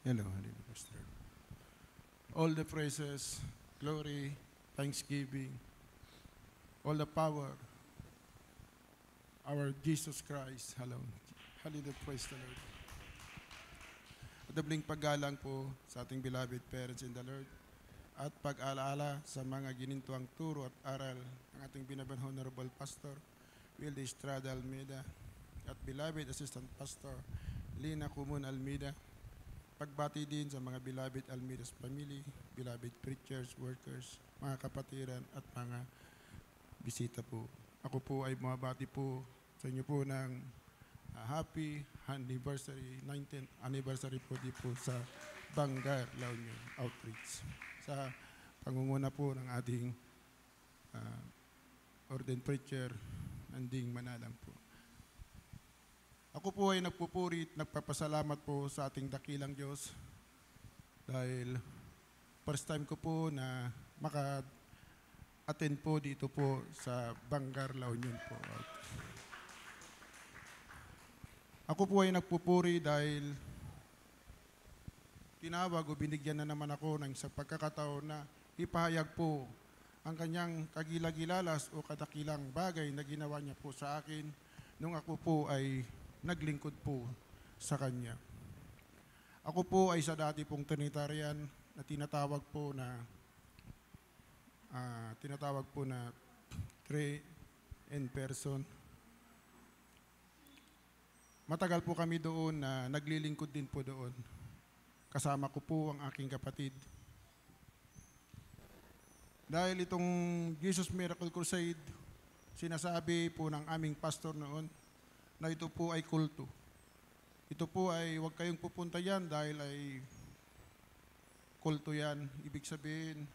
Hello, hallelujah, Pastor. All the praises, glory, thanksgiving, all the power, our Jesus Christ. Hello. Hallelujah, praise the Lord. Madabling paggalang po sa ating beloved parents in the Lord at pag-alaala sa mga ginintuang turo at aral ng ating binaban Honorable Pastor Wilde Estrada Almeida at beloved Assistant Pastor Lina Kumun Almeida. Pagbati din sa mga beloved Almeida's family, beloved preachers, workers, mga kapatiran at mga bisita po. Ako po ay bumabati po sa inyo po ng happy anniversary, 19th anniversary po di po sa Bangar, La Union Outreach. Sa pangunguna po ng ating ordained preacher, Nanding Manalang po. Ako po ay nagpupuri at nagpapasalamat po sa ating dakilang Diyos dahil first time ko po na maka-attend po dito po sa Bangar, La Union po. Ako po ay nagpupuri dahil tinawag o binigyan na naman ako ng isang pagkakataon na ipahayag po ang kanyang kagilagilalas o kadakilang bagay na ginawa niya po sa akin nung ako po ay naglingkod po sa Kanya. Ako po ay sa dati pong Trinitarian na tinatawag po na three in person. Matagal po kami doon na naglilingkod din po doon. Kasama ko po ang aking kapatid. Dahil itong Jesus Miracle Crusade, sinasabi po ng aming pastor noon, na ito po ay kulto. Ito po ay huwag kayong pupunta yan dahil ay kulto yan. Ibig sabihin,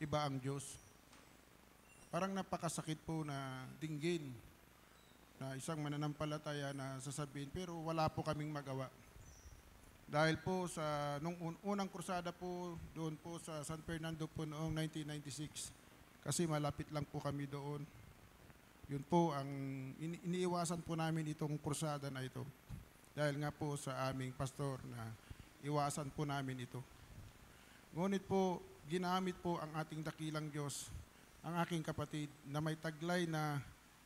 iba ang Diyos. Parang napakasakit po na dinggin na isang mananampalataya na sasabihin, pero wala po kaming magawa. Dahil po sa nung unang krusada po doon po sa San Fernando po noong 1996, kasi malapit lang po kami doon. Yun po ang iniiwasan po namin itong krusada na ito. Dahil nga po sa aming pastor na iwasan po namin ito. Ngunit po, ginamit po ang ating dakilang Diyos, ang aking kapatid na may taglay na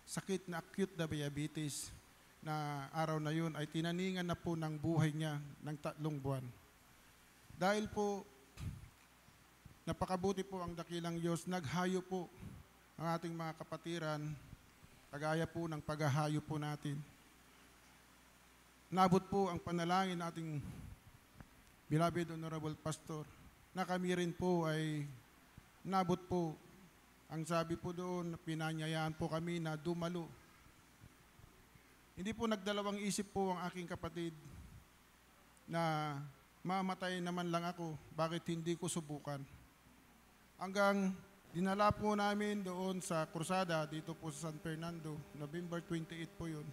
sakit na acute diabetes na araw na yun ay tinaningan na po ng buhay niya ng 3 buwan. Dahil po, napakabuti po ang dakilang Diyos, naghayo po ang ating mga kapatiran, kagaya po ng paghahayo po natin. Nabot po ang panalangin nating beloved Honorable Pastor na kami rin po ay nabot po. Ang sabi po doon, pinanyayaan po kami na dumalo. Hindi po nagdalawang isip po ang aking kapatid na mamatay naman lang ako, bakit hindi ko subukan. Hanggang dinala po namin doon sa krusada dito po sa San Fernando, November 28 po yun.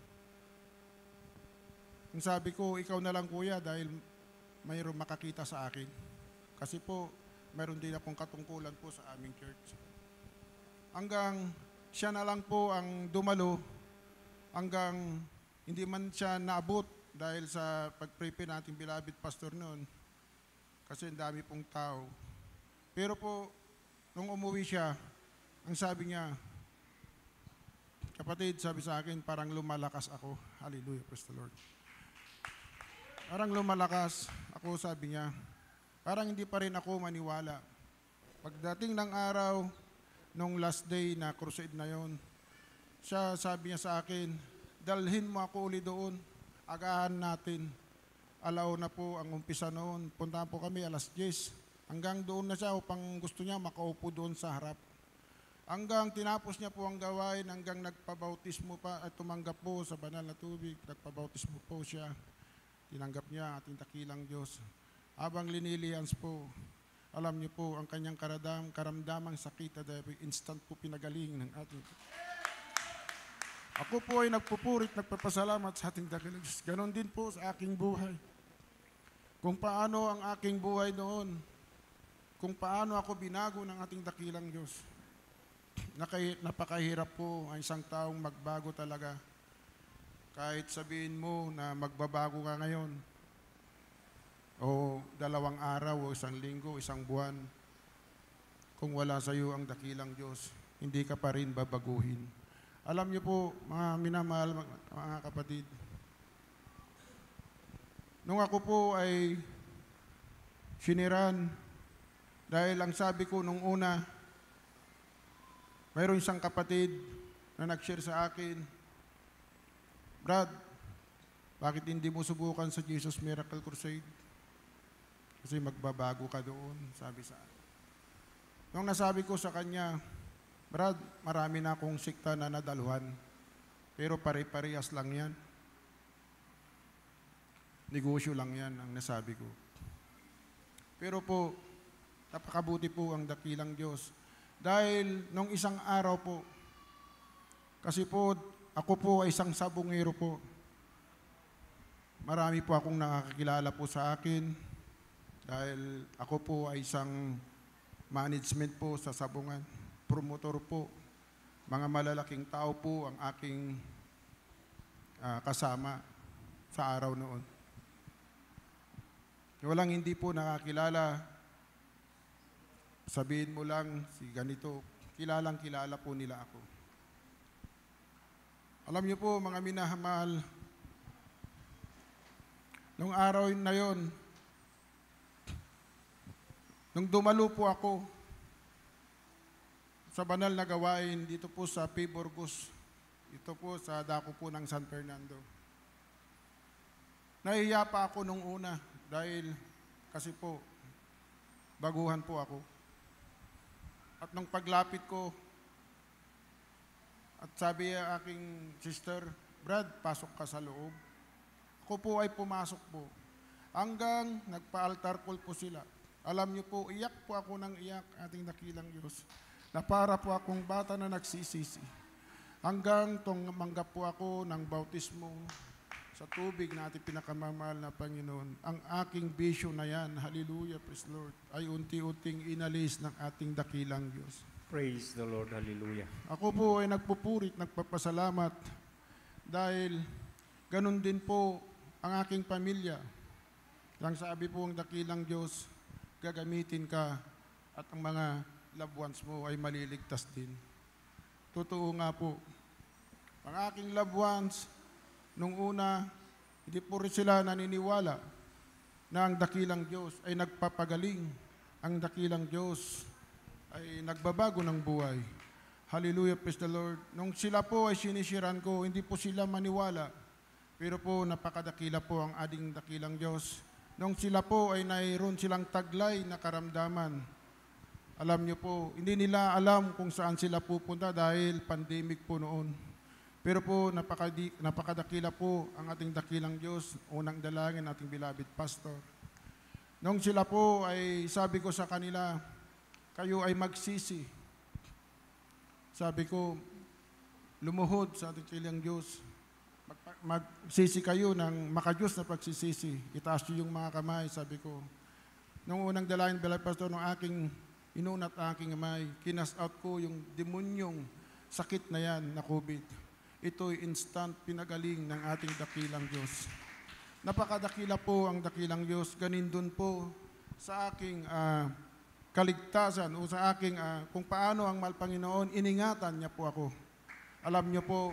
Ang sabi ko, ikaw na lang kuya dahil mayroong makakita sa akin. Kasi po, mayroon din akong katungkulan po sa aming church. Hanggang siya na lang po ang dumalo, hanggang hindi man siya naabot dahil sa pag-prepare natin beloved pastor noon. Kasi ang dami pong tao. Pero po, nung umuwi siya, ang sabi niya, kapatid, sabi sa akin, parang lumalakas ako. Hallelujah, praise the Lord. Parang lumalakas ako, sabi niya. Parang hindi pa rin ako maniwala. Pagdating ng araw, nung last day na crusade na yon, siya sabi niya sa akin, dalhin mo ako uli doon, agahan natin. Alaw na po ang umpisa noon. Punta po kami alas 10. Hanggang doon na siya upang gusto niya makaupo doon sa harap. Hanggang tinapos niya po ang gawain, hanggang nagpabautismo pa at tumanggap po sa banal na tubig. Nagpabautismo po siya. Tinanggap niya ang ating dakilang Diyos. Habang linilihans po, alam niyo po ang kanyang karamdamang sakit dahil instant po pinagaling ng ating. Ako po ay nagpupurit, nagpapasalamat sa ating dakilang Diyos. Ganon din po sa aking buhay. Kung paano ang aking buhay noon, kung paano ako binago ng ating dakilang Diyos. Napakahirap po ang isang taong magbago talaga. Kahit sabihin mo na magbabago ka ngayon, o 2 araw o 1 linggo, 1 buwan, kung wala sa iyo ang dakilang Diyos, hindi ka pa rin babaguhin. Alam niyo po, mga minamahal, mga kapatid, nung ako po ay siniran, dahil ang sabi ko nung una, mayroon isang kapatid na nag-share sa akin, Brad, bakit hindi mo subukan sa Jesus Miracle Crusade? Kasi magbabago ka doon, sabi sa akin. Nung nasabi ko sa kanya, Brad, marami na akong sikta na nadaluhan, pero pare-parehas lang yan. Negosyo lang yan ang nasabi ko. Pero po, napakabuti po ang dakilang Diyos. Dahil nung isang araw po, kasi po, ako po ay isang sabungero po. Marami po akong nakakakilala po sa akin dahil ako po ay isang management po sa sabungan. Promotor po. Mga malalaking tao po ang aking kasama sa araw noon. Walang hindi po nakakilala. Sabihin mo lang si ganito, kilalang kilala po nila ako. Alam niyo po mga minamahal, nung araw na yon, nung dumalo po ako sa banal na gawain dito po sa P. Burgos, ito po sa dako po ng San Fernando. Nahiya pa ako nung una dahil kasi po baguhan po ako. At nung paglapit ko, at sabi aking sister, Brad, pasok ka sa loob. Ako po ay pumasok po. Hanggang nagpa-altar call po sila. Alam niyo po, iyak po ako ng iyak, ating dakilang Diyos. Na para po akong bata na nagsisisi. Hanggang tumanggap po ako ng bautismo sa tubig na ating pinakamamahal na Panginoon. Ang aking bisyo na yan, hallelujah, praise Lord, ay unti-unting inalis ng ating dakilang Diyos. Praise the Lord, hallelujah. Ako po ay nagpupurit, nagpapasalamat dahil ganun din po ang aking pamilya. Ang sabi po ang dakilang Diyos, gagamitin ka at ang mga loved ones mo ay maliligtas din. Totoo nga po. Ang aking loved ones, nung una, hindi po rin sila naniniwala na ang dakilang Diyos ay nagpapagaling. Ang dakilang Diyos ay nagbabago ng buhay. Hallelujah, praise the Lord. Nung sila po ay sinisiran ko, hindi po sila maniwala. Pero po, napakadakila po ang ading dakilang Diyos. Nung sila po ay mayroon silang taglay na karamdaman, alam niyo po, hindi nila alam kung saan sila pupunta dahil pandemic po noon. Pero po, napakadakila po ang ating dakilang Diyos, unang dalangin ating beloved pastor. Nung sila po ay sabi ko sa kanila, kayo ay magsisi. Sabi ko, lumuhod sa ating dakilang Diyos. Magsisi kayo ng makadiyos na pagsisisi. Itaas niyo yung mga kamay, sabi ko. Nung unang dalangin, beloved pastor, nung aking inunat aking kamay, kinas out ko yung demonyong sakit na yan na COVID. Ito'y instant pinagaling ng ating dakilang Diyos. Napakadakila po ang dakilang Diyos. Ganin dun po sa aking kaligtasan o sa aking kung paano ang mahal Panginoon, iningatan niya po ako. Alam niyo po,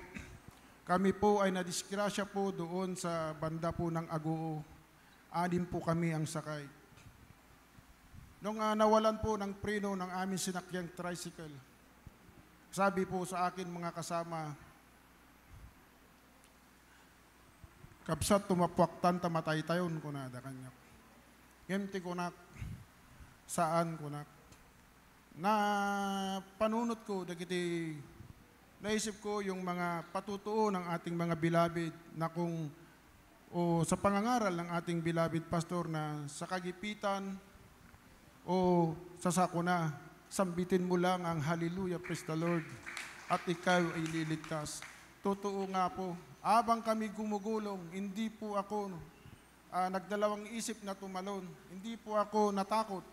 kami po ay nadisgrasya po doon sa banda po ng Agoo. 6 po kami ang sakay. Nung nawalan po ng preno ng aming sinakyang tricycle, sabi po sa akin mga kasama, kapsat tumapwaktan tamatay tayon ko na da kanya. Ngemti ko na saan ko na panunot ko dagiti naisip ko yung mga patutuo ng ating mga beloved na kung sa pangangaral ng ating beloved pastor na sa kagipitan o sa sakuna, sambitin mo lang ang hallelujah, praise the Lord, at ikaw ay liligtas. Totoo nga po, abang kami gumugulong, hindi po ako nagdalawang isip na tumalon, hindi po ako natakot.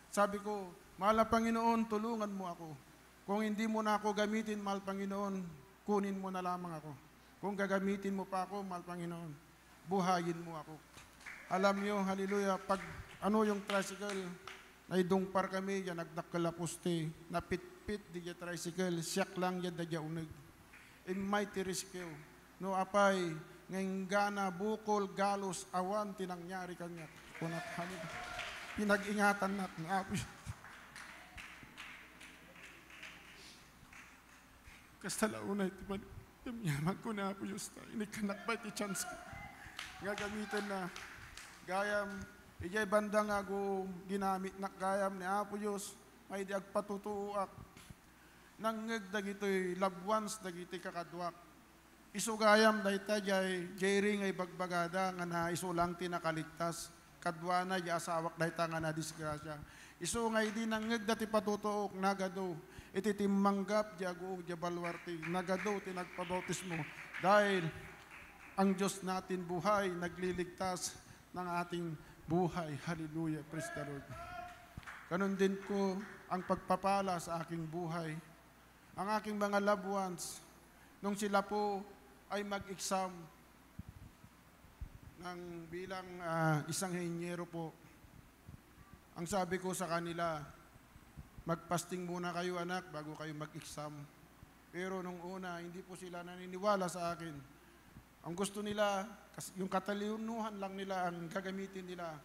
Sabi ko, mahal na Panginoon, tulungan mo ako. Kung hindi mo na ako gamitin, mahal Panginoon, kunin mo na lamang ako. Kung gagamitin mo pa ako, mahal Panginoon, buhayin mo ako. Alam nyo, hallelujah, pag ano yung tricycle, naidumpar kami, yan nagdakalapuste, napitpit di ya tricycle, siyak lang yan da unig. In mighty rescue, no apay, ngayong gana, bukol, galos, awan, tinangyari kanya. Kunat hallelujah. Pinag-ingatan natin, apoy. Kasalaunay, timan, yaman ko na po yung inikanak ba iti chance ko. Nga gamitin na gayam, ijay banda nga go ginamit na gayam ni Apo Diyos, may di agpatutuak. Nangeg dagitoy loved ones, dagitoy kakadwak. Isu gayam dayta jay ring ay bagbagada nga na isu lang tinakaligtas. Kadwana jay asawak dayta nga na disgrasya. Isu nga di nangeg dati patutuok nagado. Iti timmanggap jago jabalwarti nagado tinagpabautismo dahil ang Diyos natin buhay nagliligtas ng ating buhay. Hallelujah, praise the Lord. Ganon din ko ang pagpapala sa aking buhay. Ang aking mga loved ones, nung sila po ay mag-exam ng bilang isang henyero po, ang sabi ko sa kanila, magpasting muna kayo anak bago kayo mag-exam. Pero nung una, hindi po sila naniniwala sa akin. Ang gusto nila, yung katalinuhan lang nila ang gagamitin nila.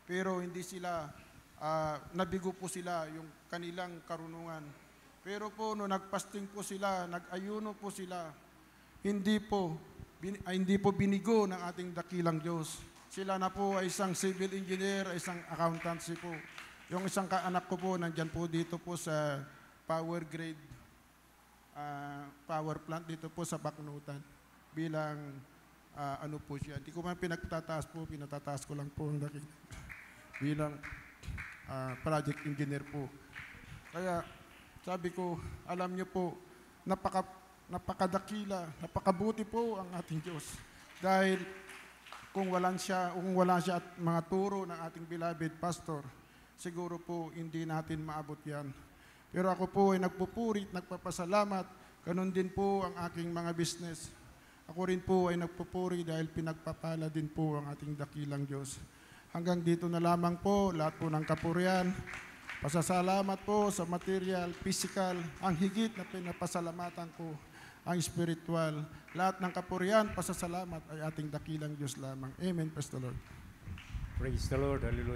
Pero hindi sila, nabigo po sila yung kanilang karunungan. Pero po, nung nagpasting po sila, nag-ayuno po sila, hindi po binigo ng ating dakilang Diyos. Sila na po ay isang civil engineer, isang accountancy po. Yung isang kaanak ko po, nandyan po dito po sa power grid, power plant dito po sa Baknutan. Bilang, ano po siya. Hindi ko man pinatataas ko lang po ang dakil. Bilang project engineer po. Kaya, sabi ko, alam niyo po, napakadakila, napakabuti po ang ating Diyos. Dahil kung wala siya at mga turo ng ating beloved pastor, siguro po hindi natin maabot yan. Pero ako po ay nagpupuri at nagpapasalamat. Ganon din po ang aking mga business. Ako rin po ay nagpupuri dahil pinagpapala din po ang ating dakilang Diyos. Hanggang dito na lamang po, lahat po ng kapurian. Pasasalamat po sa material, physical, ang higit na pinapasalamatan ko, ang spiritual. Lahat ng kapurian, pasasalamat ay ating dakilang Diyos lamang. Amen. Praise the Lord. Praise the Lord. Hallelujah.